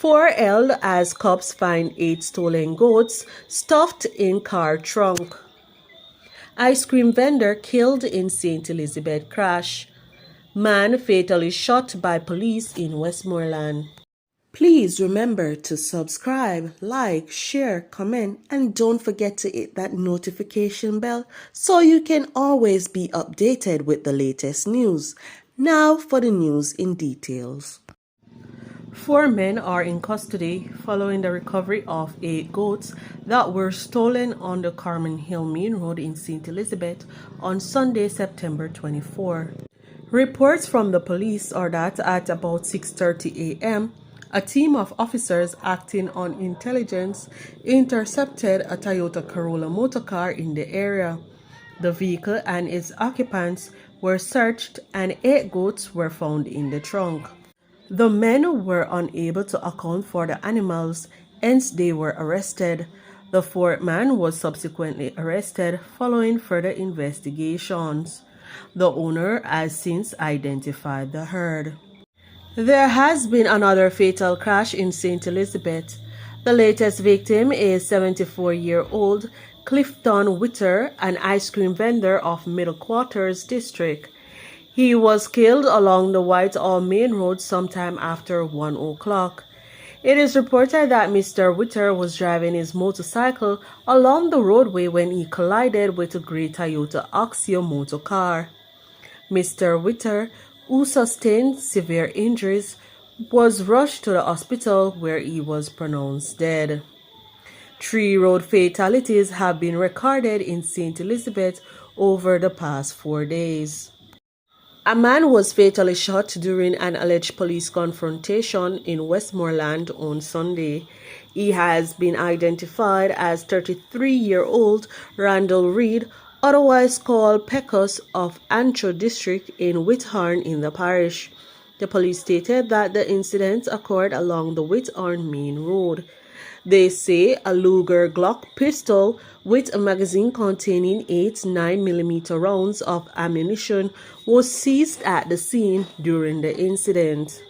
Four held as cops find 8 stolen goats stuffed in car trunk. Ice cream vendor killed in St. Elizabeth crash. Man fatally shot by police in Westmoreland. Please remember to subscribe, like, share, comment, and don't forget to hit that notification bell so you can always be updated with the latest news. Now for the news in details. 4 men are in custody following the recovery of 8 goats that were stolen on the Carmen Hill Main Road in St. Elizabeth on Sunday, September 24. Reports from the police are that at about 6:30 a.m., a team of officers acting on intelligence intercepted a Toyota Corolla motorcar in the area. The vehicle and its occupants were searched and 8 goats were found in the trunk. The men were unable to account for the animals, hence they were arrested. The 4th man was subsequently arrested following further investigations. The owner has since identified the herd. There has been another fatal crash in St. Elizabeth. The latest victim is 74-year-old Clifton Witter, an ice cream vendor of Middle Quarters District. He was killed along the Whitehall Main Road sometime after 1 o'clock. It is reported that Mr. Witter was driving his motorcycle along the roadway when he collided with a grey Toyota Oxio motor car. Mr. Witter, who sustained severe injuries, was rushed to the hospital where he was pronounced dead. 3 road fatalities have been recorded in St. Elizabeth over the past 4 days. A man was fatally shot during an alleged police confrontation in Westmoreland on Sunday. He has been identified as 33-year-old Randall Reed, otherwise called Pecos, of Antro District in Whithorn in the parish. The police stated that the incident occurred along the Whithorn Main Road. They say a Luger Glock pistol with a magazine containing 8 9mm rounds of ammunition was seized at the scene during the incident.